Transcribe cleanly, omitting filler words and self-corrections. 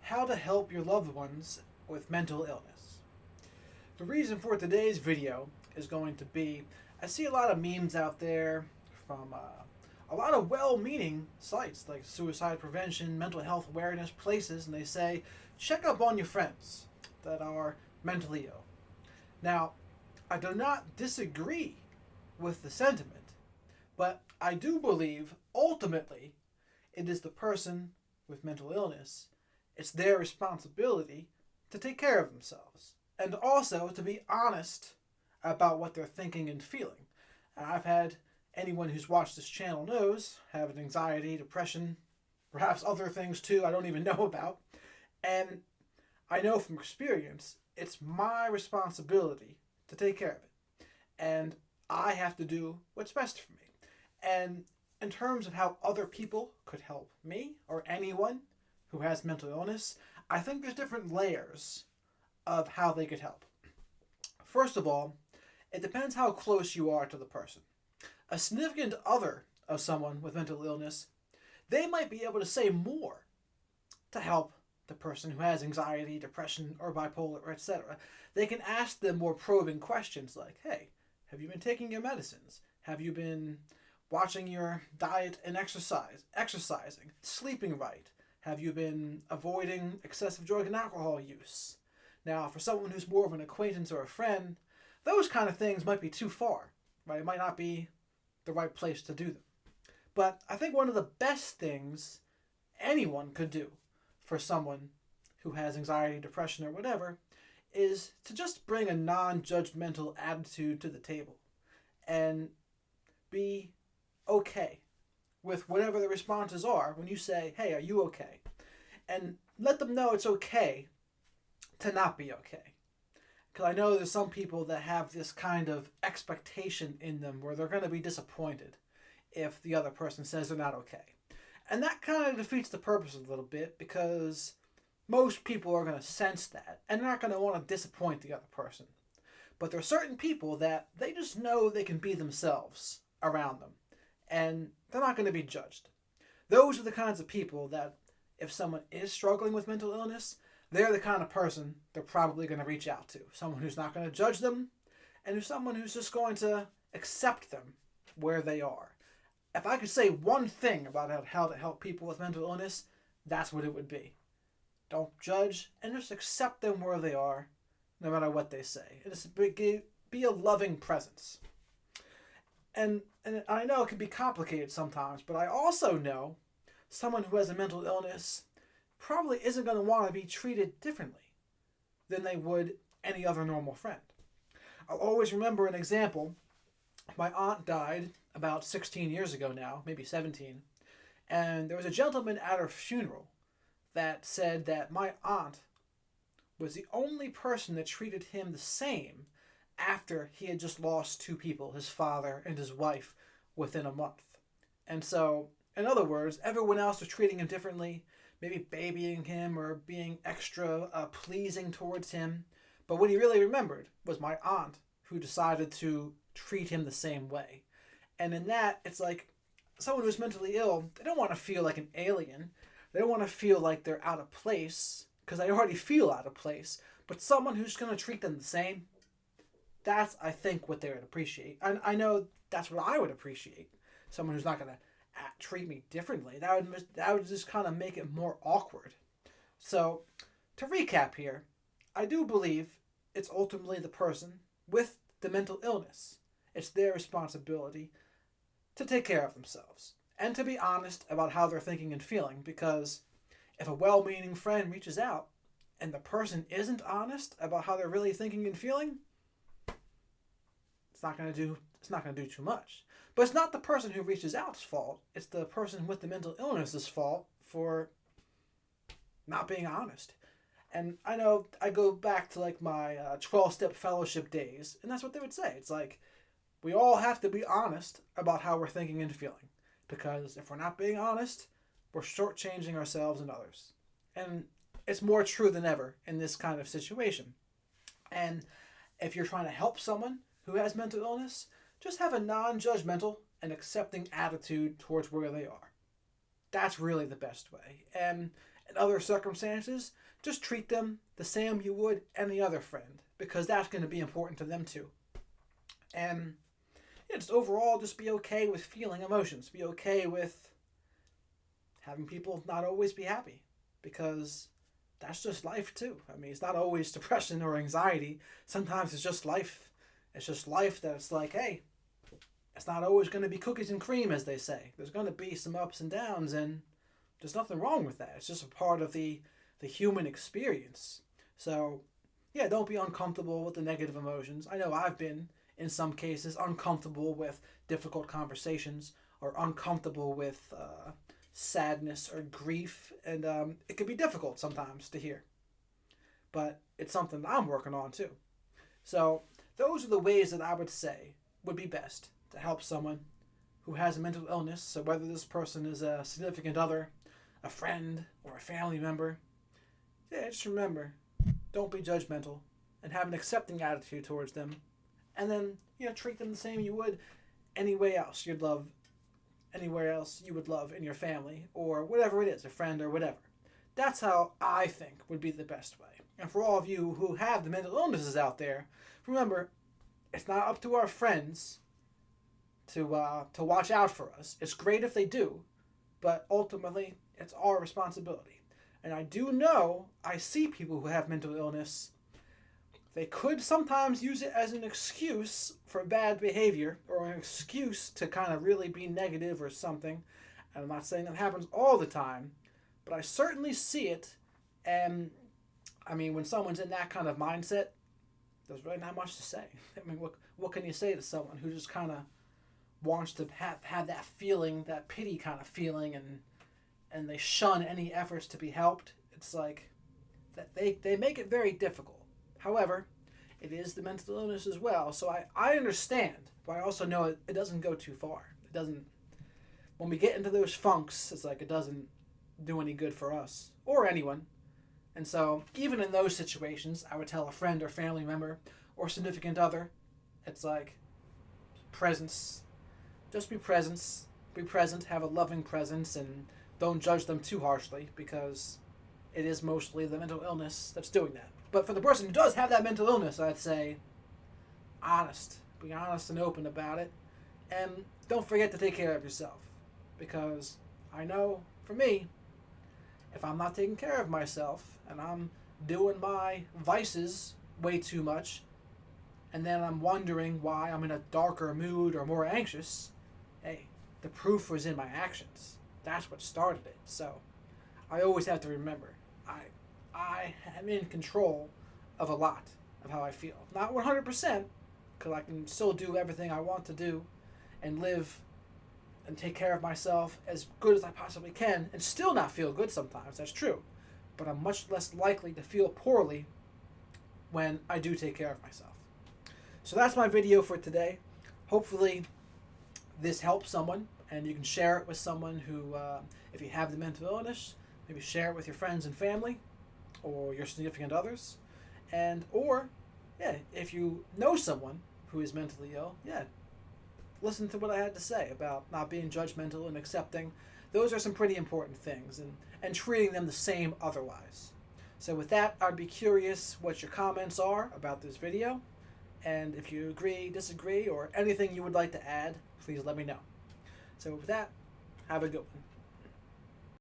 how to help your loved ones with mental illness. The reason for today's video is going to be I see a lot of memes out there from a lot of well meaning sites like suicide prevention, mental health awareness places, and they say check up on your friends that are mentally ill. Now, I do not disagree with the sentiment, but I do believe ultimately it is the person with mental illness, it's their responsibility to take care of themselves and also to be honest about what they're thinking and feeling. And I've had anyone who's watched this channel knows have an anxiety, depression, perhaps other things too I don't even know about. And I know from experience it's my responsibility to take care of it. And I have to do what's best for me. And in terms of how other people could help me or anyone who has mental illness, I think there's different layers of how they could help. First of all, it depends how close you are to the person. A significant other of someone with mental illness, they might be able to say more to help the person who has anxiety, depression, or bipolar, etc. They can ask them more probing questions like, hey, have you been taking your medicines? Have you been watching your diet and exercising, sleeping right? Have you been avoiding excessive drug and alcohol use? Now, for someone who's more of an acquaintance or a friend, those kind of things might be too far, right? It might not be the right place to do them. But I think one of the best things anyone could do for someone who has anxiety, depression, or whatever is to just bring a non-judgmental attitude to the table and be okay with whatever the responses are when you say, hey, are you okay? And let them know it's okay to not be okay. Because I know there's some people that have this kind of expectation in them where they're going to be disappointed if the other person says they're not okay. And that kind of defeats the purpose a little bit because most people are going to sense that and they're not going to want to disappoint the other person. But there are certain people that they just know they can be themselves around them and they're not going to be judged. Those are the kinds of people that if someone is struggling with mental illness, they're the kind of person they're probably going to reach out to. Someone who's not going to judge them and who's someone who's just going to accept them where they are. If I could say one thing about how to help people with mental illness, that's what it would be. Don't judge and just accept them where they are, no matter what they say. And just be a loving presence. And I know it can be complicated sometimes, but I also know someone who has a mental illness probably isn't going to want to be treated differently than they would any other normal friend. I'll always remember an example. My aunt died about 16 years ago now, maybe 17, and there was a gentleman at her funeral that said that my aunt was the only person that treated him the same after he had just lost two people, his father and his wife, within a month. And so, in other words, everyone else was treating him differently, maybe babying him or being extra pleasing towards him. But what he really remembered was my aunt, who decided to treat him the same way. And in that, it's like someone who's mentally ill, they don't want to feel like an alien. They don't want to feel like they're out of place, because they already feel out of place. But someone who's going to treat them the same, that's, I think, what they would appreciate. And I know that's what I would appreciate. Someone who's not going to treat me differently. That would just kind of make it more awkward. So, to recap here, I do believe it's ultimately the person with the mental illness. It's their responsibility to take care of themselves and to be honest about how they're thinking and feeling, because if a well-meaning friend reaches out and the person isn't honest about how they're really thinking and feeling, it's not going to do too much. But it's not the person who reaches out's fault. It's the person with the mental illness's fault for not being honest. And I know I go back to like my 12-step fellowship days, and that's what they would say. It's like, we all have to be honest about how we're thinking and feeling. Because if we're not being honest, we're shortchanging ourselves and others. And it's more true than ever in this kind of situation. And if you're trying to help someone who has mental illness, just have a non-judgmental and accepting attitude towards where they are. That's really the best way. And in other circumstances, just treat them the same you would any other friend, because that's going to be important to them too. And just overall, just be okay with feeling emotions. Be okay with having people not always be happy, because that's just life too. I mean, it's not always depression or anxiety. Sometimes it's just life. It's just life that it's like, hey, it's not always going to be cookies and cream, as they say. There's going to be some ups and downs, and there's nothing wrong with that. It's just a part of the human experience. So, yeah, don't be uncomfortable with the negative emotions. I know I've been, in some cases, uncomfortable with difficult conversations, or uncomfortable with sadness or grief, and it can be difficult sometimes to hear. But it's something that I'm working on too. So those are the ways that I would say would be best to help someone who has a mental illness. So whether this person is a significant other, a friend, or a family member, yeah, just remember, don't be judgmental, and have an accepting attitude towards them. And then, treat them the same you would anywhere else you would love in your family, or whatever it is, a friend or whatever. That's how I think would be the best way. And for all of you who have the mental illnesses out there, remember, it's not up to our friends to watch out for us. It's great if they do, but ultimately, it's our responsibility. And I do know, I see people who have mental illness. They could sometimes use it as an excuse for bad behavior, or an excuse to kind of really be negative or something. And I'm not saying that happens all the time, but I certainly see it. And I mean, when someone's in that kind of mindset, there's really not much to say. I mean, what can you say to someone who just kind of wants to have that feeling, that pity kind of feeling, and they shun any efforts to be helped? It's like that they make it very difficult. However, it is the mental illness as well, so I understand, but I also know it doesn't go too far. It doesn't, when we get into those funks, it's like it doesn't do any good for us, or anyone. And so, even in those situations, I would tell a friend or family member, or significant other, it's like, presence. Just be present, have a loving presence, and don't judge them too harshly, because it is mostly the mental illness that's doing that. But for the person who does have that mental illness, I'd say, be honest and open about it. And don't forget to take care of yourself. Because I know, for me, if I'm not taking care of myself, and I'm doing my vices way too much, and then I'm wondering why I'm in a darker mood or more anxious, hey, the proof was in my actions. That's what started it. So I always have to remember, I am in control of a lot of how I feel. Not 100%, because I can still do everything I want to do and live and take care of myself as good as I possibly can, and still not feel good sometimes. That's true. But I'm much less likely to feel poorly when I do take care of myself. So that's my video for today. Hopefully this helps someone, and you can share it with someone who, if you have the mental illness, maybe share it with your friends and family, or your significant others, or if you know someone who is mentally ill, listen to what I had to say about not being judgmental and accepting. Those are some pretty important things, and treating them the same otherwise. So with that, I'd be curious what your comments are about this video, and if you agree, disagree, or anything you would like to add, please let me know. So with that, have a good one.